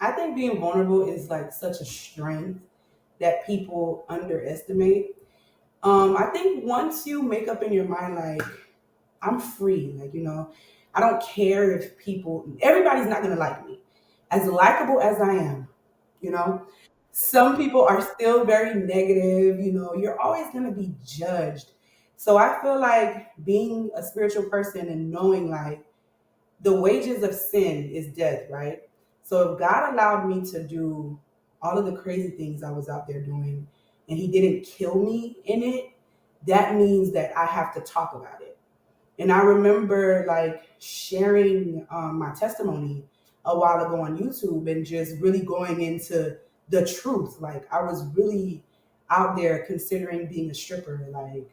I think being vulnerable is like such a strength that people underestimate. I think once you make up in your mind, like, I'm free, like, I don't care if everybody's not going to like me. As likable as I am, you know, some people are still very negative, you're always going to be judged. So I feel like being a spiritual person and knowing, like, the wages of sin is death, right? So if God allowed me to do all of the crazy things I was out there doing and he didn't kill me in it, that means that I have to talk about it. And I remember like sharing my testimony a while ago on YouTube and just really going into the truth. Like I was really out there considering being a stripper. Like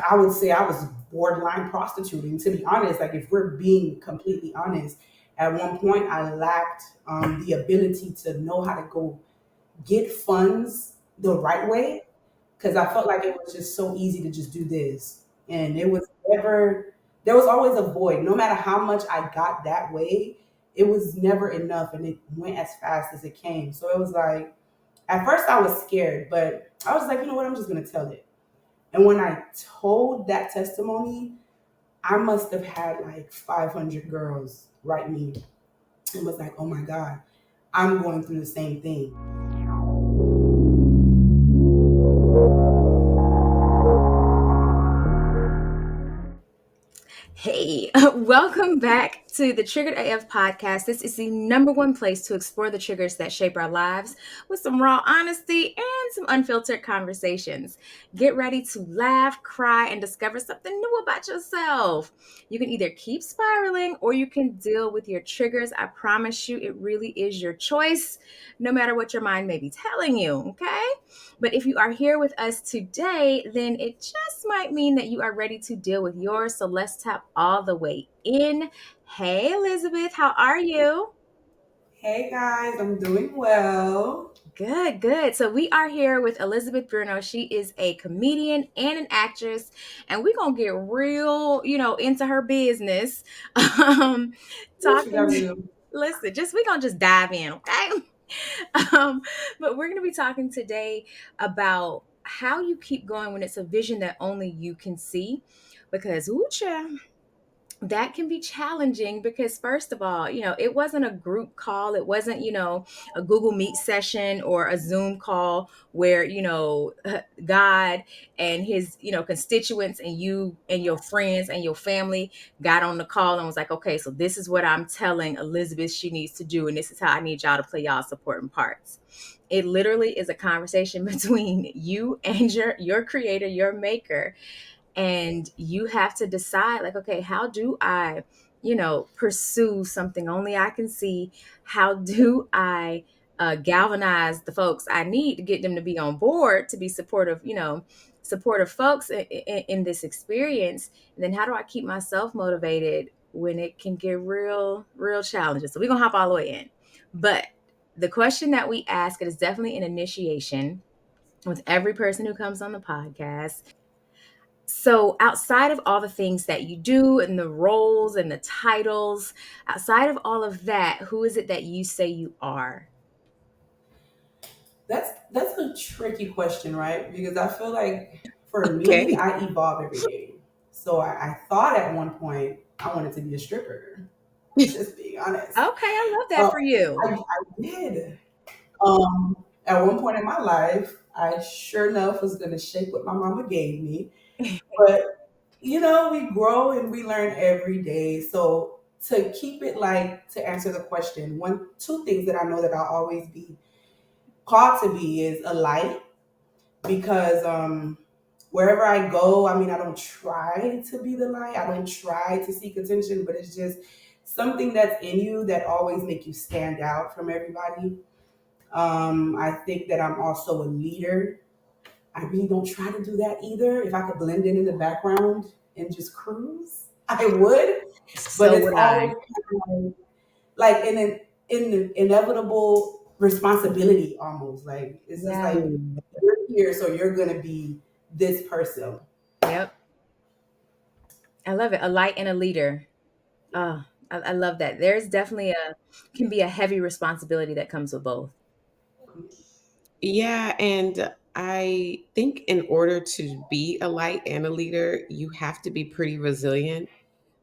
I would say I was borderline prostituting, to be honest. Like, if we're being completely honest, at one point I lacked the ability to know how to go get funds the right way because I felt like it was just so easy to just do this. And there was always a void. No matter how much I got that way, it was never enough and it went as fast as it came. So it was like, at first I was scared, but I was like, you know what, I'm just going to tell it. And when I told that testimony, I must have had like 500 girls write me and was like, oh my God, I'm going through the same thing. Hey, welcome back to the Triggered AF podcast. This is the number one place to explore the triggers that shape our lives with some raw honesty and some unfiltered conversations. Get ready to laugh, cry, and discover something new about yourself. You can either keep spiraling or you can deal with your triggers. I promise you, it really is your choice, no matter what your mind may be telling you, okay? But if you are here with us today, then it just might mean that you are ready to deal with yours. So let's tap all the way in. Hey, Elizabeth, how are you? Hey guys, I'm doing well. Good, good. So we are here with Elizabeth Brunot. She is a comedian and an actress, and we're gonna get real, into her business. Um, What you talking. gotta do? Listen, we're gonna just dive in, okay? Um, but we're gonna be talking today about how you keep going when it's a vision that only you can see. Because, ooh, child, that can be challenging because first of all, it wasn't a group call. It wasn't, a Google Meet session or a Zoom call where, God and his, constituents and you and your friends and your family got on the call and was like, okay, so this is what I'm telling Elizabeth she needs to do, and this is how I need y'all to play y'all supporting parts. It literally is a conversation between you and your creator, your maker, and you have to decide, like, okay, how do I pursue something only I can see? How do I galvanize the folks I need to get them to be on board, to be supportive, supportive folks in this experience? And then how do I keep myself motivated when it can get real challenging? So we're gonna hop all the way in, but the question that we ask, it is definitely an initiation with every person who comes on the podcast. So, outside of all the things that you do and the roles and the titles, outside of all of that, who is it that you say you are? That's a tricky question, right? Because I feel like for me, Okay. I evolve every day. So I thought at one point I wanted to be a stripper. Just being honest. Okay, I love that Uh, for you. I did. Um, at one point in my life, I sure enough was going to shake what my mama gave me. But, we grow and we learn every day. So, to keep it like, to answer the question, two things that I know that I'll always be called to be is a light because wherever I go, I mean, I don't try to be the light, I don't try to seek attention, but it's just something that's in you that always make you stand out from everybody. I think that I'm also a leader. I really don't try to do that either. If I could blend in the background and just cruise, I would. But So it's would always I. kind of like an inevitable responsibility almost. Like it's just Yeah. like you're here, so you're gonna be this person. Yep. I love it. A light and a leader. I love that. There's definitely can be a heavy responsibility that comes with both. Yeah, and I think in order to be a light and a leader, you have to be pretty resilient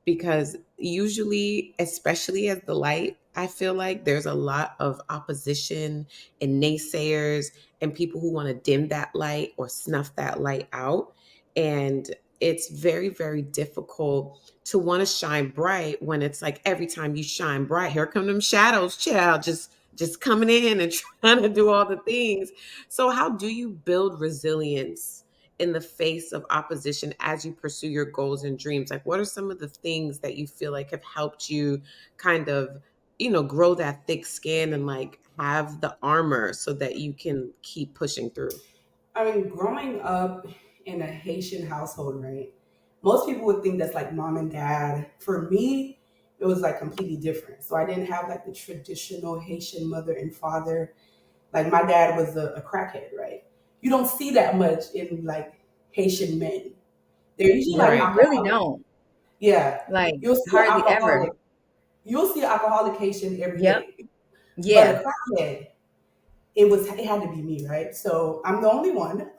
because usually, especially as the light, I feel like there's a lot of opposition and naysayers and people who want to dim that light or snuff that light out. And it's very, very difficult to want to shine bright when it's like every time you shine bright, here come them shadows, child, just coming in and trying to do all the things. So how do you build resilience in the face of opposition as you pursue your goals and dreams? Like, what are some of the things that you feel like have helped you kind of, grow that thick skin and like have the armor so that you can keep pushing through? I mean, growing up in a Haitian household, right? Most people would think that's like mom and dad. For me, it was like completely different. So I didn't have like the traditional Haitian mother and father. Like my dad was a crackhead, right? You don't see that much in like Haitian men. They're usually like You Right. really alcoholic. don't. Yeah. Like You'll see an hardly ever. alcoholic. You'll see an alcoholic Haitian every Yep. day. But Yeah. a crackhead, it had to be me, right? So I'm the only one.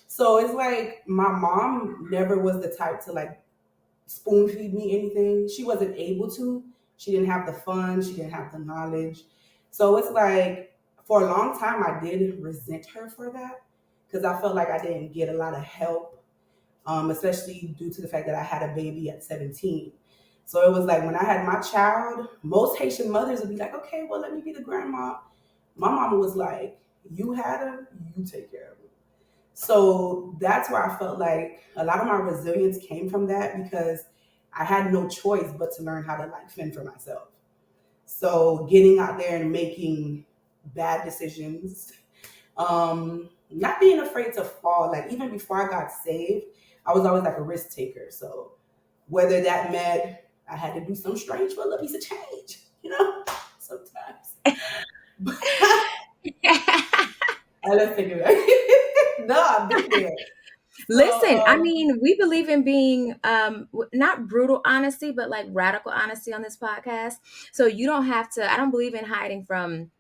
So it's like my mom never was the type to like spoon feed me anything. She wasn't able to. She didn't have the funds. She didn't have the knowledge. So it's like for a long time I did resent her for that because I felt like I didn't get a lot of help, especially due to the fact that I had a baby at 17. So it was like when I had my child, most Haitian mothers would be like, okay, well, let me be the grandma. My mama was like, you had her, you take care of her. So that's where I felt like a lot of my resilience came from that because I had no choice but to learn how to like fend for myself. So getting out there and making bad decisions, not being afraid to fall. Like even before I got saved, I was always like a risk taker. So whether that meant I had to do some strange for a little piece of change, sometimes. I let's take it back. No, I've been there. Listen, I So mean, we believe in being not brutal honesty, but like radical honesty on this podcast. So you don't have to, I don't believe in hiding from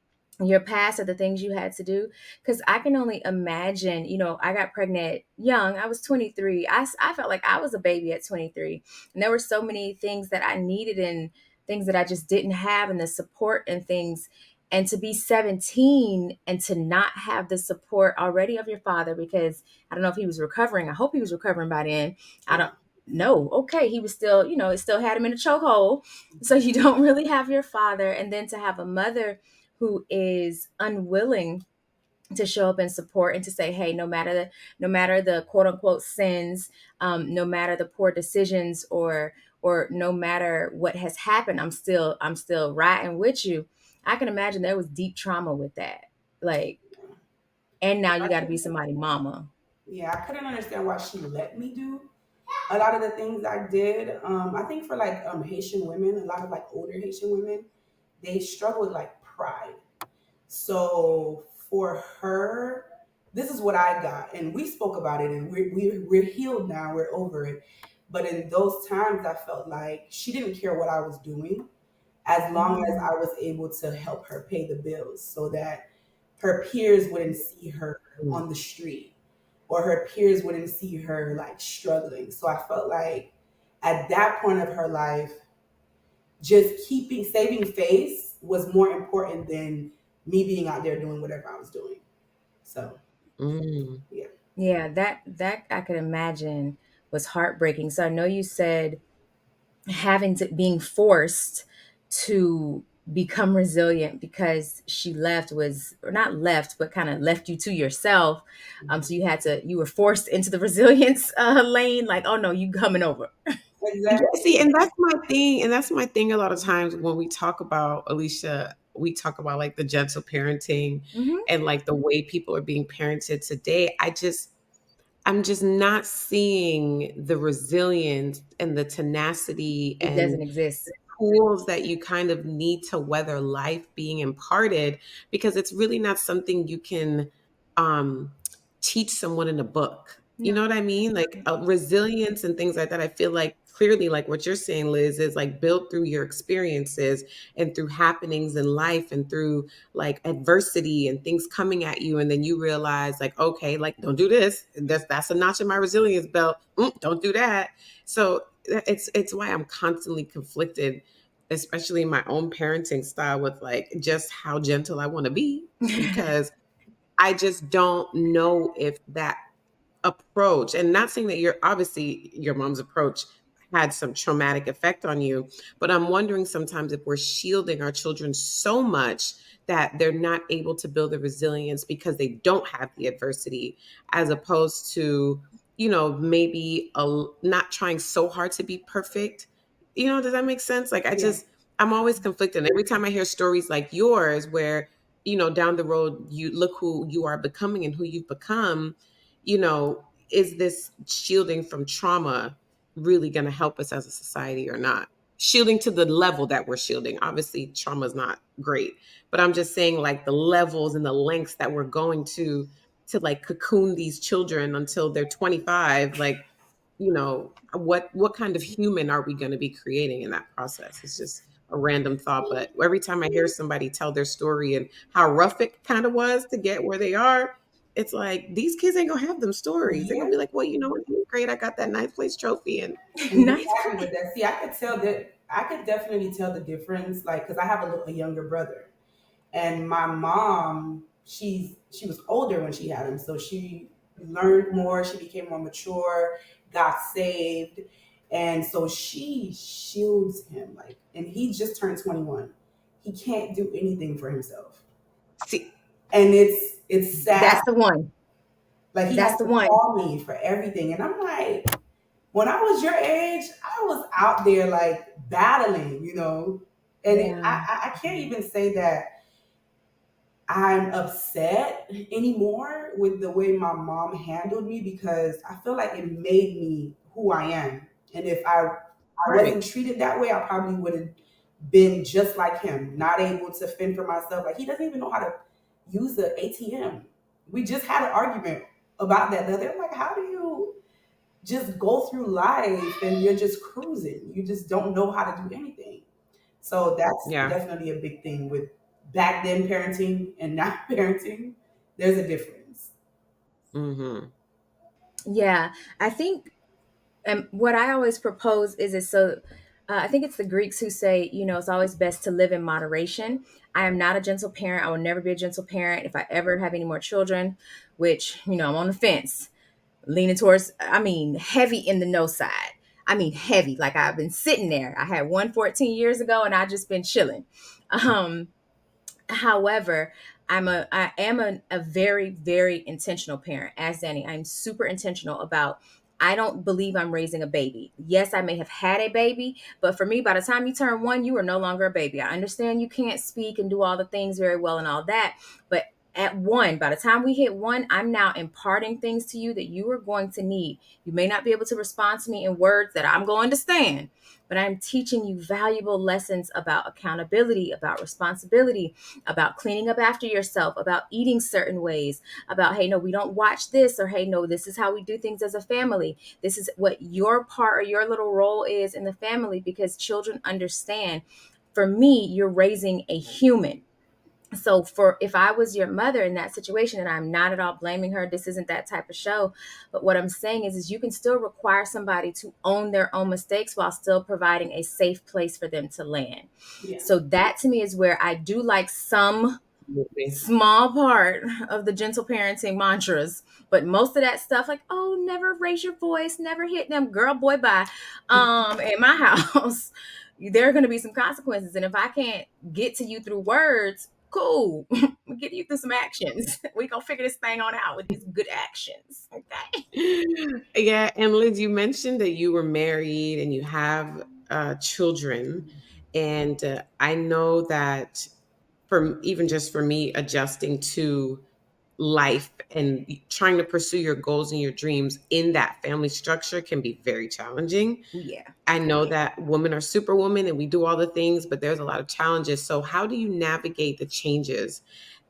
your past or the things you had to do because I can only imagine, I got pregnant young. I was 23. I felt like I was a baby at 23. And there were so many things that I needed and things that I just didn't have and the support and things. And to be 17 and to not have the support already of your father because I don't know if he was recovering. I hope he was recovering by then. I yeah. don't know. Okay, he was still, it still had him in a chokehold. So you don't really have your father. And then to have a mother who is unwilling to show up and support and to say, hey, no matter the quote unquote sins, no matter the poor decisions or no matter what has happened, I'm still riding with you. I can imagine there was deep trauma with that. Like, and now I you got to be couldn't, somebody mama. yeah, I couldn't understand why she let me do a lot of the things I did. I think for like Haitian women, a lot of like older Haitian women, they struggle with like pride. So for her, this is what I got, and we spoke about it, and we're healed now, we're over it. But in those times, I felt like she didn't care what I was doing, as long as Mm. I was able to help her pay the bills, so that her peers wouldn't see her on the street, or her peers wouldn't see her like struggling. So I felt like at that point of her life, just keeping saving face was more important than me being out there doing whatever I was doing. So Mm. yeah. Yeah, that I could imagine was heartbreaking. So I know you said having to being forced to become resilient because she left was or not left but kind of left you to yourself. So you were forced into the resilience lane, like, oh no, you coming over. Yeah, see, Exactly. and that's my thing a lot of times when we talk about Alicia, we talk about like the gentle parenting Hmm. and like the way people are being parented today. I'm just not seeing the resilience and the tenacity It and doesn't exist. tools that you kind of need to weather life being imparted because it's really not something you can um, teach someone in a book. You No. know what I mean? Like resilience and things like that. I feel like clearly, like what you're saying, Liz, is like built through your experiences and through happenings in life and through like adversity and things coming at you. And then you realize, like, okay, like, don't do this. That's a notch in my resilience belt. Don't do that. So it's why I'm constantly conflicted, especially in my own parenting style, with like just how gentle I want to be, because I just don't know if that approach, and not saying that you're obviously your mom's approach had some traumatic effect on you, but I'm wondering sometimes if we're shielding our children so much that they're not able to build the resilience because they don't have the adversity, as opposed to, maybe not trying so hard to be perfect. Does that make sense? Like, Yeah. I'm always conflicted every time I hear stories like yours where, down the road, you look who you are becoming and who you've become. Is this shielding from trauma really going to help us as a society or not? Shielding to the level that we're shielding. Obviously, trauma is not great, but I'm just saying, like, the levels and the lengths that we're going to like cocoon these children until they're 25. Like, what kind of human are we going to be creating in that process? It's just a random thought, but every time I hear somebody tell their story and how rough it kind of was to get where they are, it's like these kids ain't gonna have them stories. They're gonna Yeah. be like, well, in 8th grade, I got that ninth place trophy, and And be Ninth happy with grade. that. See, I could definitely tell the difference, like, because I have a younger brother. And my mom, she was older when she had him, so she learned more. She became more mature, got saved, and so she shields him. Like, and he just turned 21. He can't do anything for himself, see, and it's sad. That's the one. Like he has That's the to one. call me for everything, and I'm like, when I was your age, I was out there like battling, and Yeah. I can't even say that I'm upset anymore with the way my mom handled me because I feel like it made me who I am. And if I right, wasn't treated that way, I probably would have been just like him, not able to fend for myself. Like he doesn't even know how to use the ATM. We just had an argument about that the other day. I'm like, how do you just go through life and you're just cruising? You just don't know how to do anything. So that's yeah, definitely a big thing with back then parenting and now parenting. There's a difference. mm-hmm, Yeah. I think what I always propose is so. I think it's the Greeks who say, it's always best to live in moderation. I am not a gentle parent. I will never be a gentle parent if I ever have any more children, which, I'm on the fence, leaning towards, heavy in the no side. Heavy. Like I've been sitting there. I had one 14 years ago and I just been chilling. Um, However, I am a very, very intentional parent. As Danny, I'm super intentional about, I don't believe I'm raising a baby. Yes, I may have had a baby, but for me, by the time you turn one, you are no longer a baby. I understand you can't speak and do all the things very well and all that, but at one, by the time we hit one, I'm now imparting things to you that you are going to need. You may not be able to respond to me in words that I'm going to stand, but I'm teaching you valuable lessons about accountability, about responsibility, about cleaning up after yourself, about eating certain ways, about, hey, no, we don't watch this, or hey, no, this is how we do things as a family. This is what your part or your little role is in the family, because children understand. For me, you're raising a human. So for if I was your mother in that situation, and I'm not at all blaming her, this isn't that type of show, but what I'm saying is you can still require somebody to own their own mistakes while still providing a safe place for them to land. Yeah. So that to me is where I do like some absolutely. small part of the gentle parenting mantras, but most of that stuff, like, oh, never raise your voice, never hit them, girl, boy, bye. In my house, there are going to be some consequences, and if I can't get to you through words, cool. We'll get you through some actions. We gonna figure this thing on out with these good actions, okay? Yeah, and Liz, you mentioned that you were married and you have children, and I know that even just for me, adjusting to life and trying to pursue your goals and your dreams in that family structure can be very challenging. Oh yeah. I know that women are superwoman and we do all the things, but there's a lot of challenges. So, how do you navigate the changes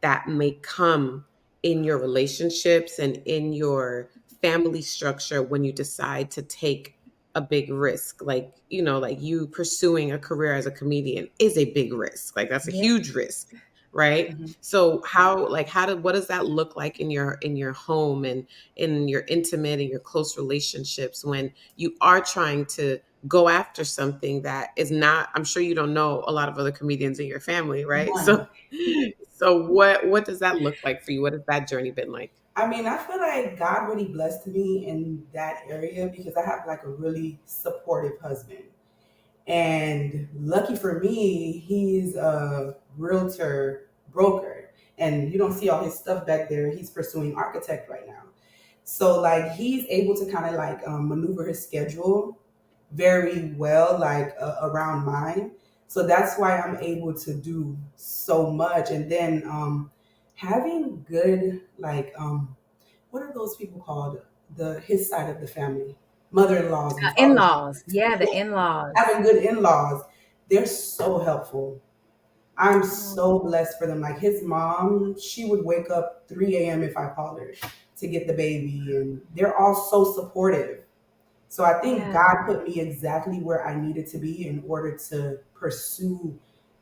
that may come in your relationships and in your family structure when you decide to take a big risk, like, like you pursuing a career as a comedian is a big risk, like that's a Yeah. huge risk, right? Mhm. So what does that look like in your home and in your intimate and your close relationships when you are trying to go after something that is not, I'm sure you don't know a lot of other comedians in your family, right? One. So what does that look like for you? What has that journey been like? I mean, I feel like God really blessed me in that area because I have like a really supportive husband. And lucky for me, he's a realtor broker. And you don't see all his stuff back there. He's pursuing architect right now. So like he's able to kind of like maneuver his schedule very well, like around mine. So that's why I'm able to do so much. And then having good like what are those people called? The his side of the family, mother-in-laws and father. In-laws. Yeah, the in-laws. Having good in-laws, they're so helpful. I'm Oh, so blessed for them. Like his mom, she would wake up 3 a.m. if I called her to get the baby, and they're all so supportive. So I think yeah. God put me exactly where I needed to be in order to pursue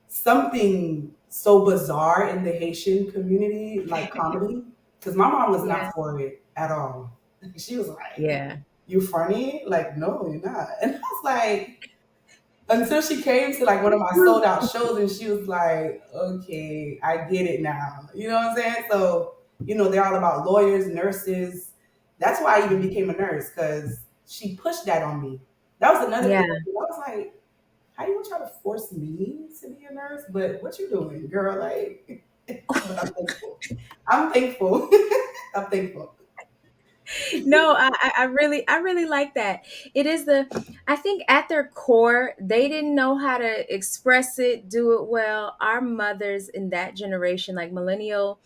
something so bizarre in the Haitian community, like comedy. Because my mom was Yeah. not for it at all. She was like, Yeah. "You funny?" Like, no, you're not. And I was like, until she came to like one of my sold out shows and she was like, okay, I get it now. You know what I'm saying? So, they're all about lawyers, nurses. That's why I even became a nurse because she pushed that on me. That was another Yeah. thing. I was like, how you gonna try to force me to be a nurse? But what you doing, girl? Like, but I'm thankful. I'm thankful. I'm thankful. No, I really like that. It is I think at their core, they didn't know how to express it, do it well. Our mothers in that generation, like millennial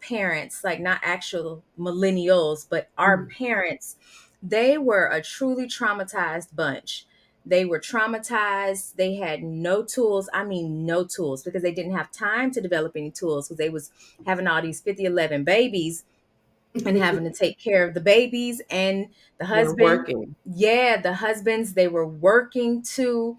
parents, like not actual millennials, but our Mm, parents, they were a truly traumatized bunch. They were traumatized. They had no tools. I mean, no tools because they didn't have time to develop any tools because they was having all these 50, 11 babies and having to take care of the babies and the They're husband. working. Yeah, the husbands, they were working too.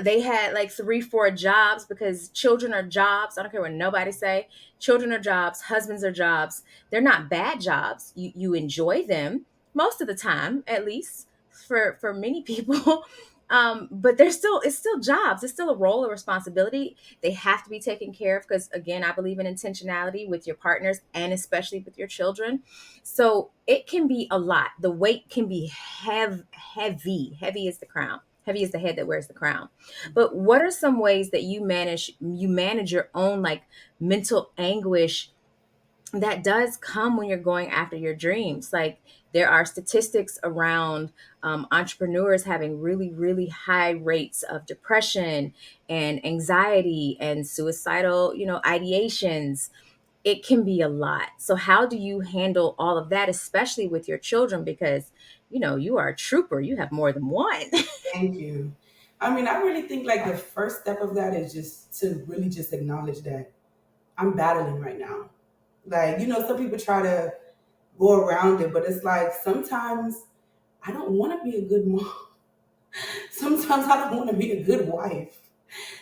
They had like 3, 4 jobs because children are jobs. I don't care what nobody say. Children are jobs, husbands are jobs. They're not bad jobs. You enjoy them most of the time, at least for many people. But they're still it's still jobs. It's still a role of responsibility. They have to be taken care of because again, I believe in intentionality with your partners and especially with your children. So it can be a lot. The weight can be heavy. Heavy is the crown. Heavy is the head that wears the crown. But what are some ways that you manage your own like mental anguish that does come when you're going after your dreams? Like there are statistics around entrepreneurs having really, really high rates of depression and anxiety and suicidal, ideations. It can be a lot. So how do you handle all of that, especially with your children? Because you are a trooper. You have more than one. Thank you. I mean, I really think like the first step of that is just to really just acknowledge that I'm battling right now. Like, some people try to go around it, but it's like sometimes I don't want to be a good mom. Sometimes I don't want to be a good wife.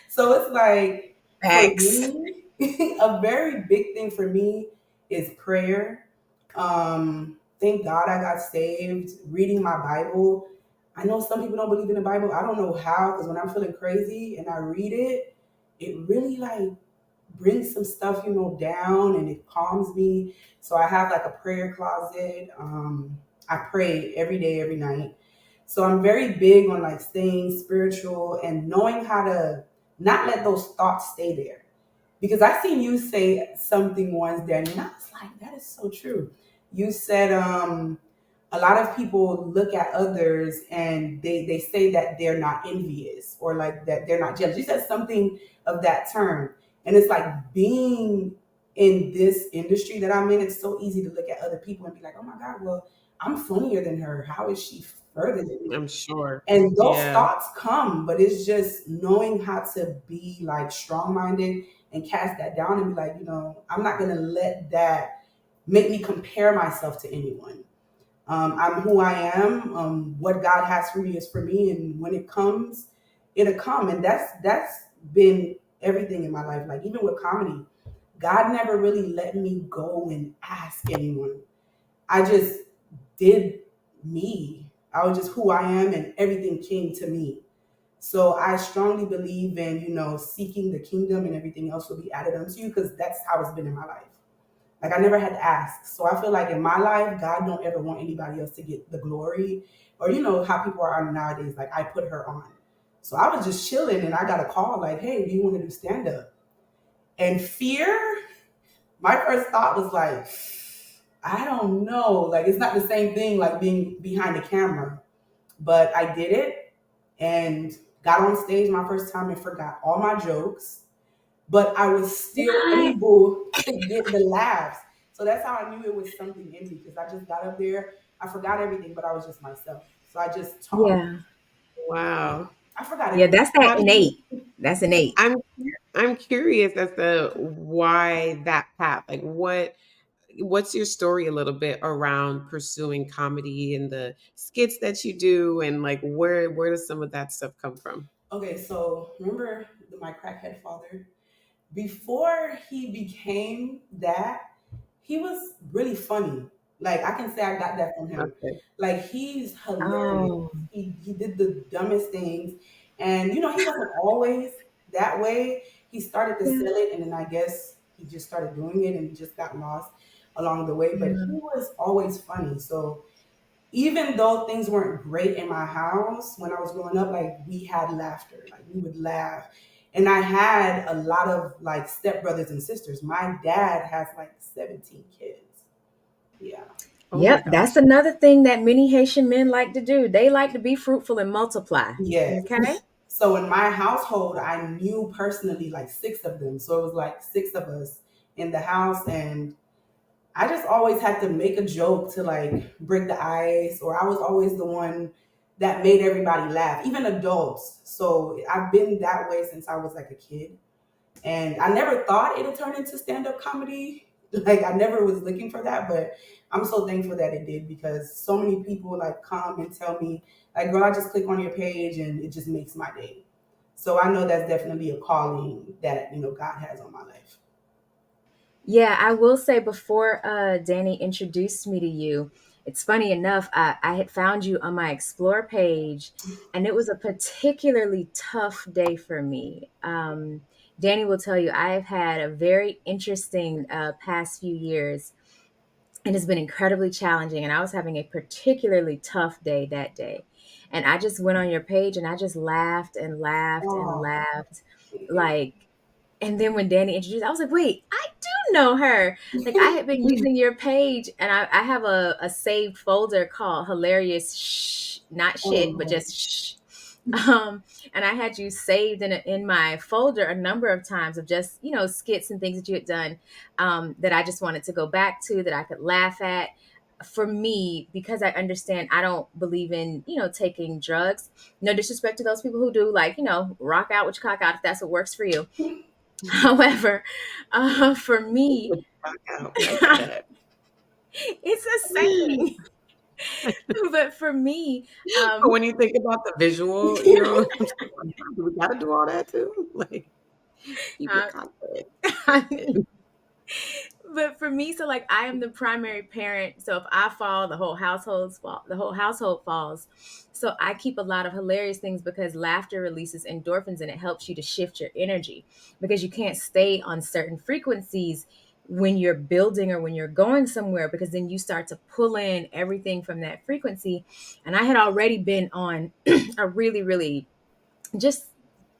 So it's like for Facts. me, a very big thing for me is prayer. Thank God I got saved, reading my Bible. I know some people don't believe in the Bible. I don't know how, because when I'm feeling crazy and I read it, it really like brings some stuff, down and it calms me. So I have like a prayer closet. I pray every day, every night. So I'm very big on like staying spiritual and knowing how to not let those thoughts stay there. Because I seen you say something once, Danny, and I was like, that is so true. You said a lot of people look at others and they say that they're not envious or like that they're not jealous. You said something of that term. And it's like being in this industry that I'm in, it's so easy to look at other people and be like, oh my God, well, I'm funnier than her. How is she further than me? I'm sure. And those Yeah. thoughts come, but it's just knowing how to be like strong minded and cast that down and be like, I'm not going to let that make me compare myself to anyone. I'm who I am. What God has for me is for me, and when it comes, it'll come. And that's been everything in my life. Like even with comedy, God never really let me go and ask anyone. I just did me. I was just who I am, and everything came to me. So I strongly believe in, seeking the kingdom and everything else will be added unto you because that's how it's been in my life. Like I never had to ask. So I feel like in my life, God don't ever want anybody else to get the glory. Or how people are nowadays, like I put her on. So I was just chilling and I got a call like, hey, do you want to do stand up? And fear, my first thought was like, I don't know. Like it's not the same thing like being behind the camera. But I did it and got on stage my first time and forgot all my jokes, but I was still What? able to get the laughs. So that's how I knew it was something in me because I just got up there. I forgot everything, but I was just myself. So I just talked. Yeah. Wow. I forgot Yeah, everything. that's that How do you innate. That's innate. I'm I'm curious as to why that path. Like what's your story a little bit around pursuing comedy and the skits that you do and like where does some of that stuff come from? Okay, so remember my crackhead father? Before he became that, he was really funny. Like I can say I got that from him. Okay. Like he's hilarious. Oh. He did the dumbest things, and he wasn't always that way. He started to Yeah. sell it, and then I guess he just started doing it, and he just got lost along the way. But he Yeah. was always funny. So even though things weren't great in my house when I was growing up, like we had laughter, like we would laugh. And I had a lot of like stepbrothers and sisters. My dad has like 17 kids. Yeah. Oh my Yep, gosh. that's another thing that many Haitian men like to do. They like to be fruitful and multiply. Yes. Okay? So in my household, I knew personally like six of them. So it was like six of us in the house. And I just always had to make a joke to like break the ice, or I was always the one that made everybody laugh, even adults. So I've been that way since I was like a kid. And I never thought it'd turn into stand up comedy. Like I never was looking for that, but I'm so thankful that it did because so many people like come and tell me, like, girl, I just click on your page and it just makes my day. So I know that's definitely a calling that, God has on my life. Yeah, I will say before Danny introduced me to you, it's funny enough, I had found you on my Explore page, and it was a particularly tough day for me. Danny will tell you, I've had a very interesting past few years, and it's been incredibly challenging. And I was having a particularly tough day that day. And I just went on your page and I just laughed and laughed and Oh, laughed. Like, and then when Danny introduced, I was like, wait, I do know her. Like I had been using your page and I have a saved folder called Hilarious Shh, not oh shit, but Lord. just shh. Um, and I had you saved in my folder a number of times of just, skits and things that you had done that I just wanted to go back to that I could laugh at. For me, because I understand I don't believe in, taking drugs. No disrespect to those people who do, like, rock out with your cock out if that's what works for you. However, for me, Would rock out. I like it's that. a saying. But for me, But when you think about the visual, do we gotta do all that too? Like keep your uh, confidence. but for me, so like I am the primary parent. So if I fall, the whole household falls. So I keep a lot of hilarious things because laughter releases endorphins and it helps you to shift your energy because you can't stay on certain frequencies when you're building or when you're going somewhere because then you start to pull in everything from that frequency. And I had already been on a really, really just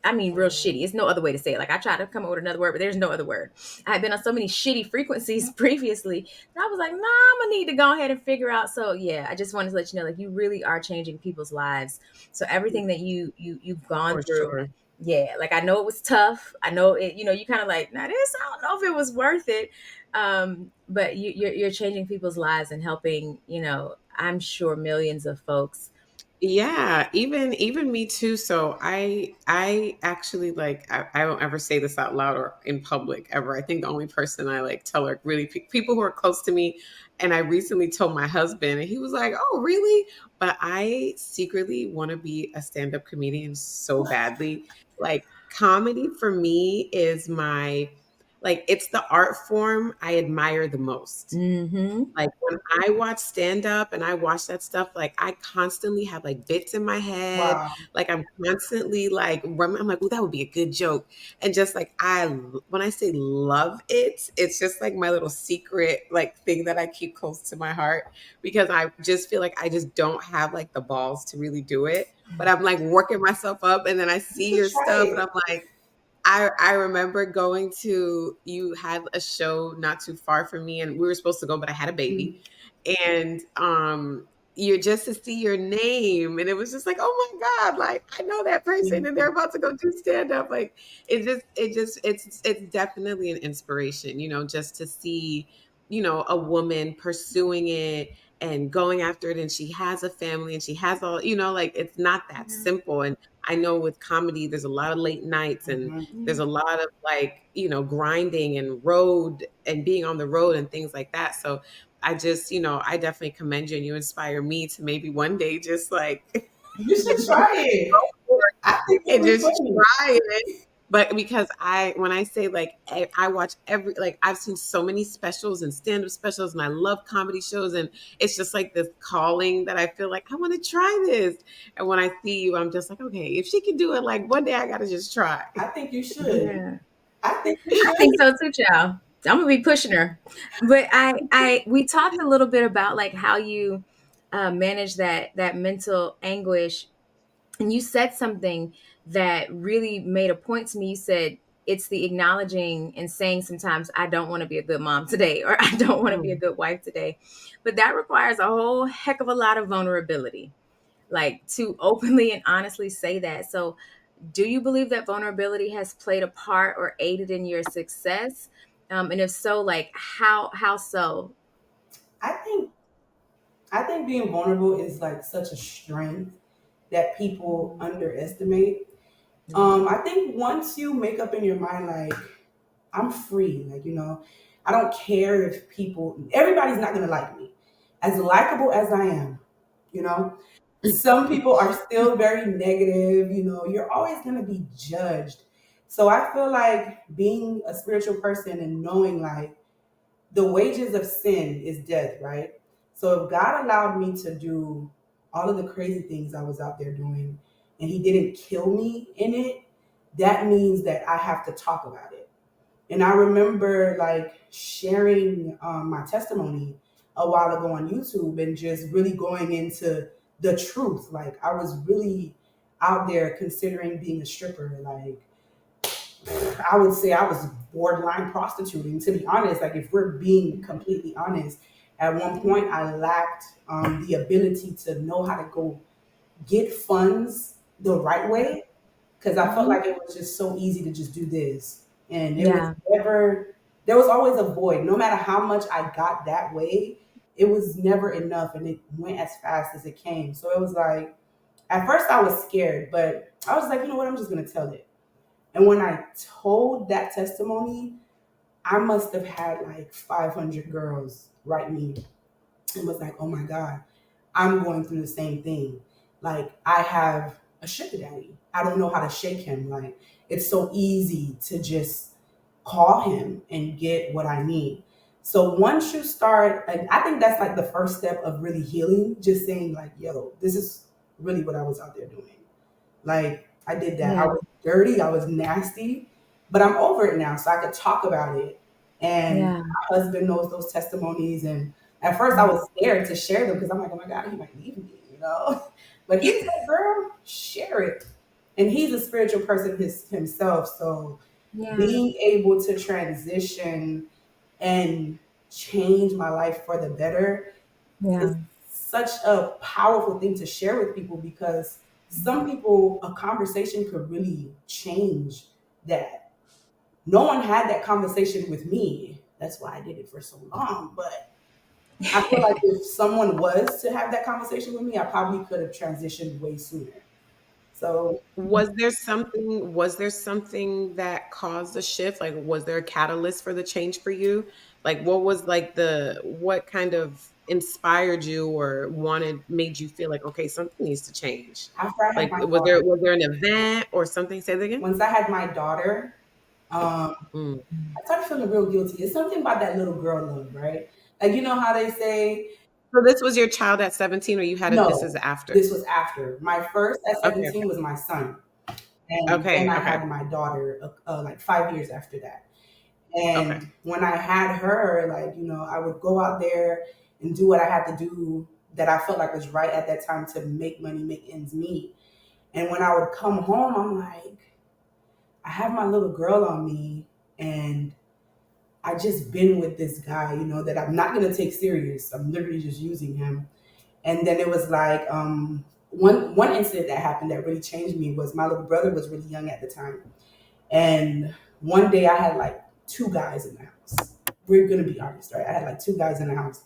real shitty. It's no other way to say it. Like I tried to come up with another word, but there's no other word. I had been on so many shitty frequencies previously that I was like, nah, I'm gonna need to go ahead and figure out. So yeah, I just wanted to let you know, like you really are changing people's lives. So everything that you've gone For through, sure. yeah, like I know it was tough. I know it, you kind of like, now this, I don't know if it was worth it. But you're changing people's lives and helping, I'm sure millions of folks Yeah, even me too. So I actually like I don't ever say this out loud or in public ever. I think the only person I like tell are really people who are close to me. And I recently told my husband, and he was like, "Oh, really?" But I secretly want to be a stand-up comedian so badly. Like comedy for me is my like it's the art form I admire the most. Mm-hmm. Like when I watch stand up and I watch that stuff, like I constantly have like bits in my head. Wow. Like I'm constantly like, I'm like, oh, that would be a good joke. And just like, when I say love it, it's just like my little secret, like thing that I keep close to my heart because I just feel like I just don't have like the balls to really do it. But I'm like working myself up and then I You see should your try stuff and it. I'm like, I remember going to you had a show not too far from me and we were supposed to go, but I had a baby. Mhm. And you're just to see your name. And it was just like, oh my God, like I know that person and they're about to go do stand up. Like it's definitely an inspiration, just to see, a woman pursuing it and going after it and she has a family and she has all, like it's not that Yeah. simple. And I know with comedy, there's a lot of late nights and Mhm. there's Yeah. a lot of like, grinding and road and being on the road and things like that. So I just, I definitely commend you and you inspire me to maybe one day just like You should try go it. for I think it it'll and be just funny. try it. But because when I say like, I watch like, I've seen so many specials and stand up specials and I love comedy shows. And it's just like this calling that I feel like I want to try this. And when I see you, I'm just like, okay, if she can do it, like one day I got to just try. I think you should. Yeah. I think you I think should. so too, child. I'm gonna be pushing her. But we talked a little bit about like how you manage that mental anguish, and you said something that really made a point to me. You said it's the acknowledging and saying sometimes I don't want to be a good mom today, or I don't want to be a Mm. good wife today, but that requires a whole heck of a lot of vulnerability, like to openly and honestly say that. So do you believe that vulnerability has played a part or aided in your success? And if so, like how so? I think I think being vulnerable is like such a strength that people Mhm. underestimate. Yeah. I think once you make up in your mind, like, I'm free, like, I don't care if everybody's not gonna like me. As likable as I am, you know, some people are still very negative, you're always gonna be judged. So I feel like being a spiritual person and knowing like the wages of sin is death, right? So if God allowed me to do all of the crazy things I was out there doing and he didn't kill me in it, that means that I have to talk about it. And I remember like sharing my testimony a while ago on YouTube and just really going into the truth. Like I was really out there considering being a stripper. Like I would say I was borderline prostituting, to be honest. Like, if we're being completely honest, at one point I lacked the ability to know how to go get funds the right way because I felt Hmm. like it was just so easy to just do this. And it was Yeah. never, there was always a void. No matter how much I got that way, it was never enough and it went as fast as it came. So it was like, at first I was scared, but I was like, you know what, I'm just going to tell it. And when I told that testimony, I must have had like 500 girls write me and was like, oh my God, I'm going through the same thing. Like, I have a sugar daddy. I don't know how to shake him. Like, it's so easy to just call him and get what I need. So once you start, and I think that's like the first step of really healing, just saying, like, yo, this is really what I was out there doing. Like I did that. I Yeah. was dirty. I was nasty, but I'm over it now, so I could talk about it. And Yeah. my husband knows those testimonies. And at first, I Mhm. was scared to share them because I'm like, oh my god, he might leave me. But he's like, girl, share it. And he's a spiritual person himself, so Yeah. being able to transition and change my life for the better is Yeah. such a powerful thing to share with people because some people, a conversation could really change that. No one had that conversation with me. That's why I did it for so long. But I feel like if someone was to have that conversation with me, I probably could have transitioned way sooner. So Was there something that caused the shift? Like, was there a catalyst for the change for you? Like, what was like what kind of inspired you or made you feel like, okay, something needs to change? after I had Like, my was there daughter, was there an event or something? Say that again. once I had my daughter, Mm. I started feeling real guilty. It's something about that little girl love, right? Like you know how they say, So this was your child at 17, or you had it? This is no, after. this was after. My first at Okay. 17 was my son. And then Okay. I Okay. had my daughter like 5 years after that. Okay. And when I had her, like, I would go out there and do what I had to do that I felt like was right at that time to make money, make ends meet. And when I would come home, I'm like, I have my little girl on me and I just been with this guy, that I'm not gonna take serious. I'm literally just using him. And then it was like one incident that happened that really changed me was my little brother was really young at the time. And one day I had like two guys in the house. We're gonna be honest, right? I had like two guys in the house.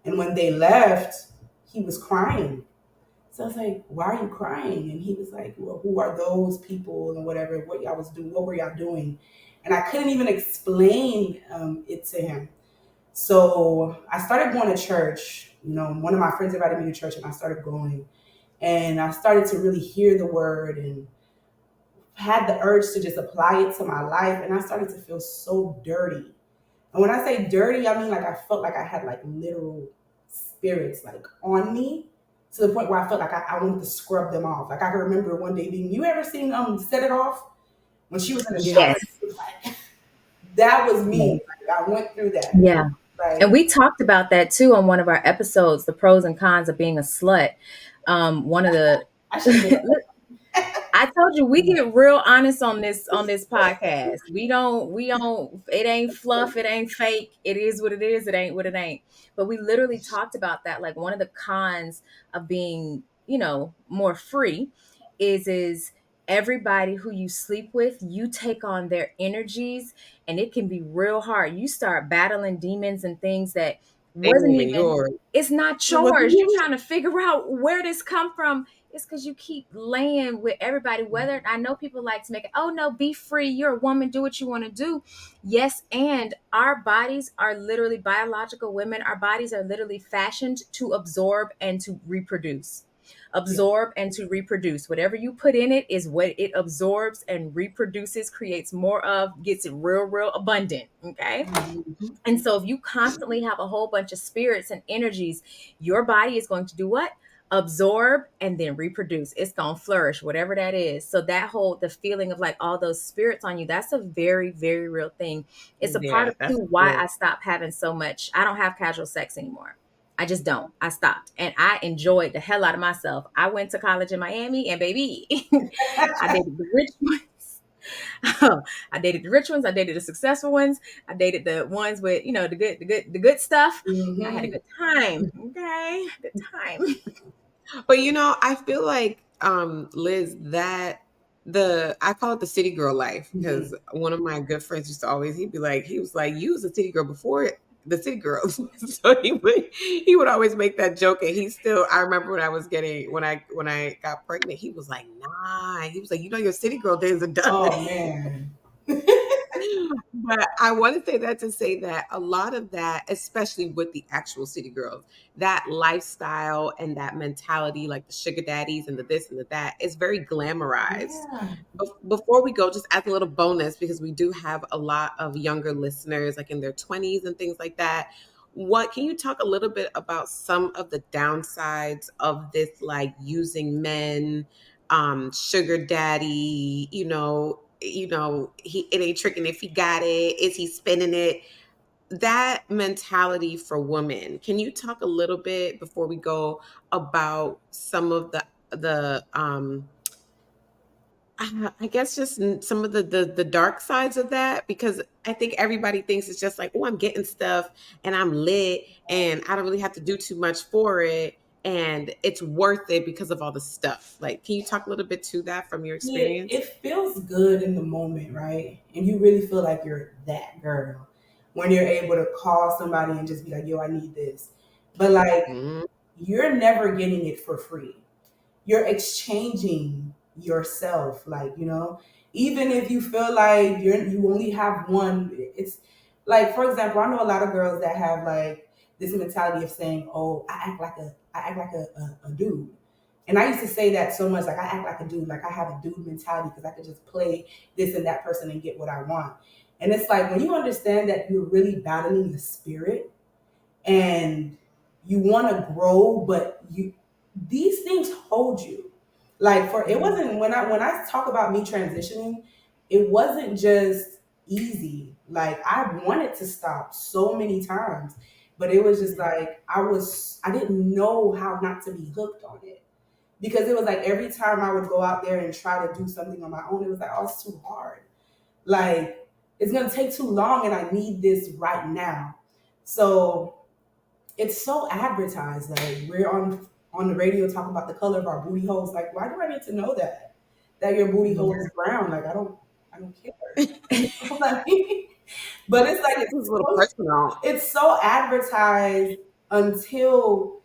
And when they left, he was crying. So I was like, why are you crying? And he was like, well, who are those people and whatever, what y'all was doing, what were y'all doing? And I couldn't even explain it to him. So I started going to church. One of my friends invited me to church and I started going. And I started to really hear the word and had the urge to just apply it to my life. And I started to feel so dirty. And when I say dirty, I mean like I felt like I had like literal spirits like on me to the point where I felt like I wanted to scrub them off. Like I can remember one day being, you ever seen Set It Off? When she was in the shower, Yes. it was like, that was Yes. me. Like, I went through that. Yeah. And Like, we talked about that too on one of our episodes, the pros and cons of being a slut. One of the I should have been. I told you we get real honest on this podcast. We don't it ain't fluff, it ain't fake. It is what it is, it ain't what it ain't. But we literally talked about that. Like one of the cons of being, more free is everybody who you sleep with, you take on their energies and it can be real hard. You start battling demons and things that They ain't wasn't even even yours. it's not It wasn't yours. You're yours. trying to figure out where this come from. It's because you keep laying with everybody. Whether I know people like to make it, oh no, be free. You're a woman, do what you want to do. Yes, and our bodies are literally biological women. Our bodies are literally fashioned to absorb and to reproduce. Yeah. Absorb and to reproduce. Whatever you put in it is what it absorbs and reproduces, creates more of, gets it real, real abundant. Okay. Mhm. And so if you constantly have a whole bunch of spirits and energies, your body is going to do what? Absorb and then reproduce. It's going to flourish, whatever that is. So that whole the feeling of like all those spirits on you, that's a very, very real thing. It's a part Yeah, of that's too why real. I stopped having so much. I don't have casual sex anymore. I just don't. I stopped and I enjoyed the hell out of myself. I went to college in Miami and baby, I dated the rich ones. I dated the rich ones. I dated the successful ones. I dated the ones with, the good stuff. I had a Mhm. good time. Okay. Good time. But I feel like Liz, that the I call it the city girl life, Mhm. because one of my good friends used to always he was like, you was a city girl before the city girls. So he would always make that joke, and I remember when I got pregnant, he was like, nah, he was like, your city girl days are done. Oh man. But I want to say that to say that a lot of that, especially with the actual city girls, that lifestyle and that mentality, like the sugar daddies and the this and the that, is very glamorized. Yeah. Before we go, just as a little bonus, because we do have a lot of younger listeners, like in their 20s and things like that. What can you talk a little bit about some of the downsides of this, like using men, sugar daddy, it ain't tricking if he got it, is he spending it? That mentality for women. Can you talk a little bit before we go about some of the I guess just some of the dark sides of that, because I think everybody thinks it's just like, oh, I'm getting stuff and I'm lit and I don't really have to do too much for it and it's worth it because of all the stuff. Like, can you talk a little bit to that from your Yeah, experience? it feels good in the moment, right? And you really feel like you're that girl when you're able to call somebody and just be like, yo, I need this. but like Mm, you're never getting it for free. You're exchanging yourself, like, even if you feel like you only have one. It's like, for example, I know a lot of girls that have like this mentality of saying, oh, I act like a dude. And I used to say that so much, like I act like a dude, like I have a dude mentality because I could just play this and that person and get what I want. And it's like when you understand that you're really battling the spirit and you want to grow, but these things hold you. Like, for it mm, wasn't, when I talk about me transitioning, it wasn't just easy. Like, I wanted to stop so many times, but it was just mm, like I didn't know how not to be hooked on it, because it was like every time I would go out there and try to do something on my own, it was like, oh, it's too hard. Like, it's gonna take too long, and I need this right now. So it's so advertised. Like, we're on the radio talking about the color of our booty holes. Like, why do I need to know that your booty hole yeah. is brown? Like, I don't care. You know what I mean? But it's like This is a little personal. it's so advertised until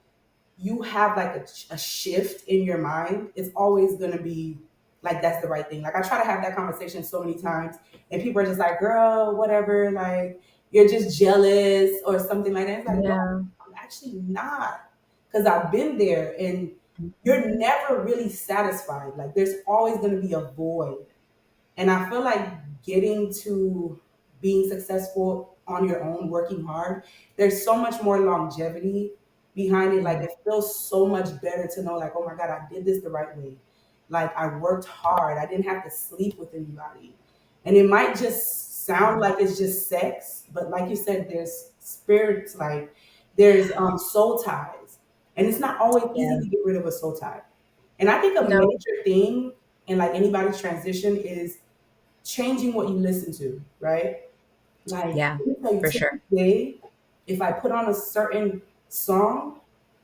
you have like a shift in your mind. It's always gonna be like that's the right thing. Like, I try to have that conversation so many times, and people are just like, "Girl, whatever." Like, you're just jealous or something like that. It's like, no, Yeah. I'm actually not, because I've been there, and Mhm. you're never really satisfied. Like, there's always gonna be a void. And I feel like getting to being successful on your own, working hard, there's so much more longevity behind it. Like, Yeah. it feels so much better to know, like, oh my God, I did this the right way. Like, I worked hard. I didn't have to sleep with anybody. And it might just sound like it's just sex, but like you said, there's spirits, like there's soul ties. And it's not always easy Yeah. to get rid of a soul tie. And I think a No. major thing in like anybody's transition is changing what you listen to, right? Like, Yeah, let me tell you, for to sure. this day, if I put on a certain song,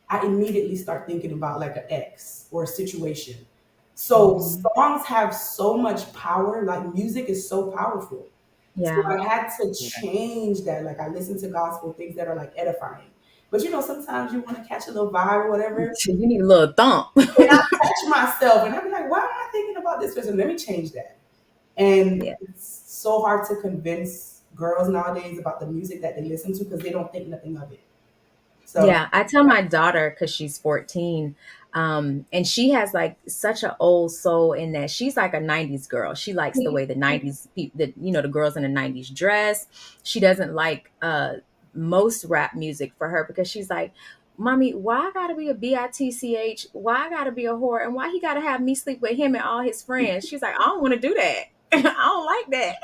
I immediately start thinking about like an ex or a situation. So Hmm. songs have so much power, like music is so powerful. So Yeah. I had to Yeah. change that. Like, I listen to gospel, things that are like edifying. But sometimes you want to catch a little vibe or whatever. You need a little thump. And I catch myself and I be like, why am I thinking about this person? Let me change that. And Yeah. it's so hard to convince girls nowadays about the music that they listen to because they don't think nothing of it. So, Yeah, I tell my daughter because she's 14, and she has like such an old soul in that she's like a 90s girl. She likes the way the 90s people, the girls in the 90s dress. She doesn't like most rap music for her because she's like, Mommy, why I gotta be a bitch? Why I gotta be a whore? And why he gotta have me sleep with him and all his friends? She's like, I don't want to do that. I don't like that.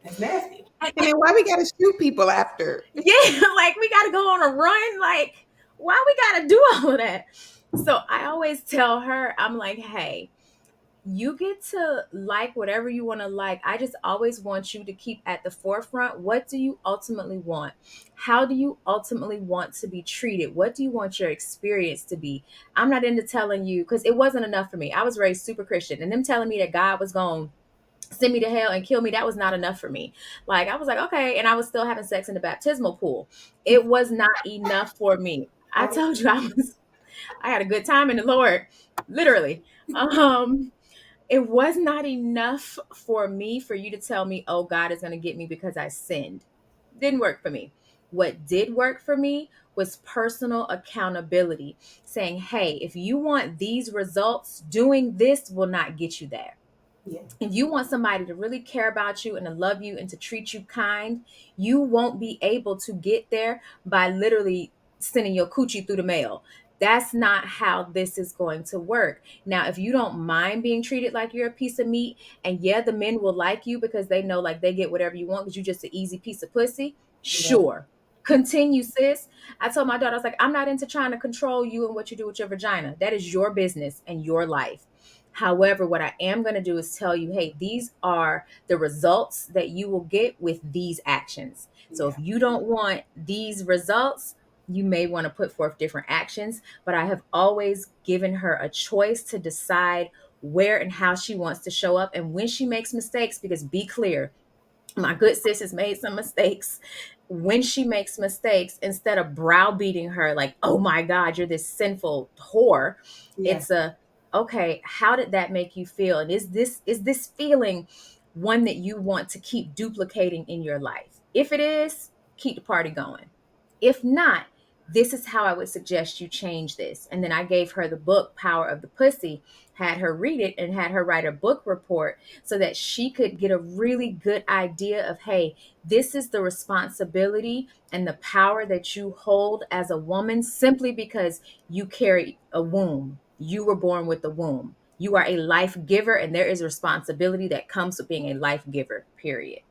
that's nasty. And then why we gotta shoot people after? Yeah, like we got to go on a run. Like, why we got to do all of that? So I always tell her, I'm like, hey, you get to like whatever you want to like. I just always want you to keep at the forefront. What do you ultimately want? How do you ultimately want to be treated? What do you want your experience to be? I'm not into telling you because it wasn't enough for me. I was raised super Christian, and them telling me that God was going send me to hell and kill me, that was not enough for me. Like, I was like, okay, and I was still having sex in the baptismal pool. It was not enough for me. I I, told you I had a good time in the Lord, literally. um it was not enough for me for you to tell me, oh, God is going to get me because I sinned. Didn't work for me. What did work for me was personal accountability, saying, hey, if you want these results, doing this will not get you there. yeah, If you want somebody to really care about you and to love you and to treat you kind, you won't be able to get there by literally sending your coochie through the mail. That's not how this is going to work. Now, if you don't mind being treated like you're a piece of meat, and yeah, the men will like you because they know like they get whatever you want because you're just an easy piece of pussy, yeah, sure. Continue, sis. I told my daughter, I was like, I'm not into trying to control you and what you do with your vagina. That is your business and your life. However, what I am going to do is tell you, hey, these are the results that you will get with these actions. So if yeah, you don't want these results, you may want to put forth different actions. But I have always given her a choice to decide where and how she wants to show up and when she makes mistakes, because be clear, my good sis has made some mistakes. when she makes mistakes, instead of browbeating her like, oh my God, you're this sinful whore, Yeah. it's a, okay, how did that make you feel? And is this feeling one that you want to keep duplicating in your life? If it is, keep the party going. If not, this is how I would suggest you change this. And then I gave her the book, Power of the Pussy, had her read it and had her write a book report so that she could get a really good idea of, hey, this is the responsibility and the power that you hold as a woman simply because you carry a womb. You were born with a womb. You are a life giver, and there is responsibility that comes with being a life giver, period.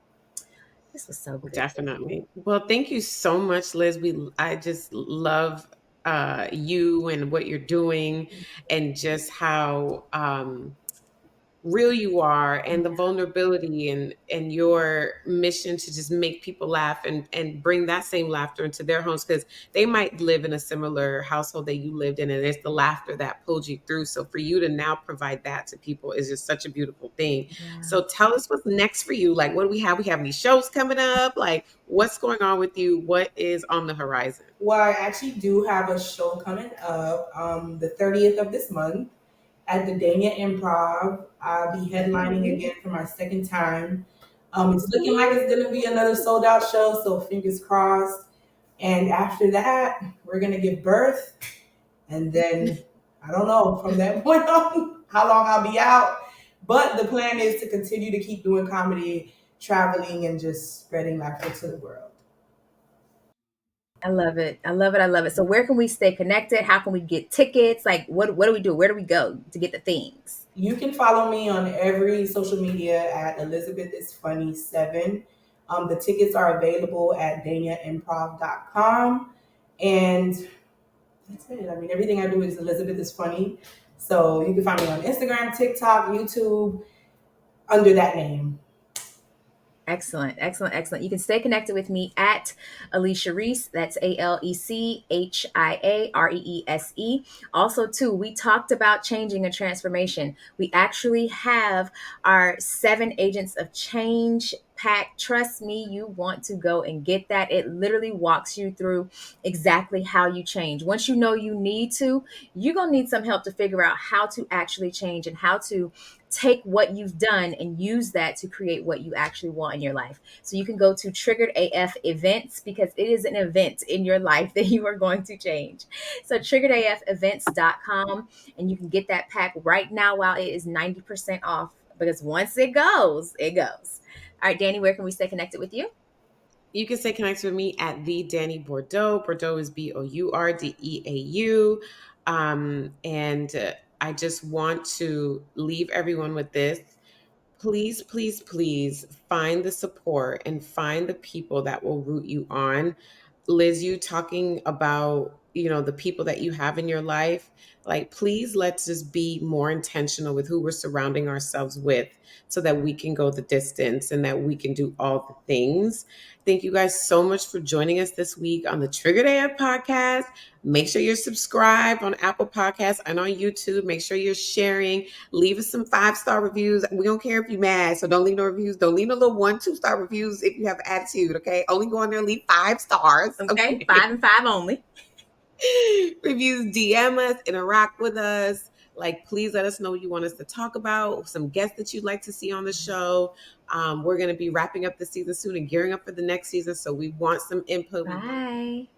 This was so good. Definitely. Well, thank you so much, Liz. I just love you and what you're doing, and just how real you are, and the vulnerability, and your mission to just make people laugh, and bring that same laughter into their homes, because they might live in a similar household that you lived in, and it's the laughter that pulled you through. So for you to now provide that to people is just such a beautiful thing. Yeah. So tell us what's next for you. Like, what do we have any shows coming up? Like, what's going on with you? What is on the horizon? Well, I actually do have a show coming up the 30th of this month at the Dania Improv. I'll be headlining again for my second time. It's looking like it's going to be another sold out show, so fingers crossed. And after that, we're going to give birth. And then I don't know from that point on how long I'll be out. But the plan is to continue to keep doing comedy, traveling, and just spreading laughter to the world. I love it. I love it. I love it. So where can we stay connected? How can we get tickets? Like what do we do? Where do we go to get the things? You can follow me on every social media at Elizabeth is Funny 7. The tickets are available at daniaimprov.com. And that's it. I mean, everything I do is Elizabeth is Funny. So you can find me on Instagram, TikTok, YouTube under that name. Excellent, excellent, excellent. You can stay connected with me at Alicia Reese. That's ALECHIAREESE. Also, too, we talked about changing a transformation. We actually have our 7 Agents of Change pack. Trust me, you want to go and get that. It literally walks you through exactly how you change. Once you know you need to, you're going to need some help to figure out how to actually change and how to take what you've done and use that to create what you actually want in your life. So you can go to Triggered AF events because it is an event in your life that you are going to change. So triggeredafevents.com, and you can get that pack right now while it is 90% off, because once it goes, it goes. All right, Danny, where can we stay connected with you? You can stay connected with me at the Danny Bordeaux. Bordeaux is BOURDEAU. And I just want to leave everyone with this. Please, please, please find the support and find the people that will root you on. Liz, you talking about, the people that you have in your life, like, please, let's just be more intentional with who we're surrounding ourselves with, so that we can go the distance and that we can do all the things. Thank you guys so much for joining us this week on the Trigger Day podcast. Make sure you're subscribed on Apple Podcasts and on YouTube. Make sure you're sharing. Leave us some 5-star reviews. We don't care if you're mad, so don't leave no reviews. Don't leave no little 1-2 star reviews if you have attitude, okay? Only go on there and leave 5 stars, Okay, okay? 5 and 5 only. Reviews, DM us, interact with us. Like, please let us know what you want us to talk about, some guests that you'd like to see on the show. We're going to be wrapping up the season soon and gearing up for the next season, so we want some input. Bye.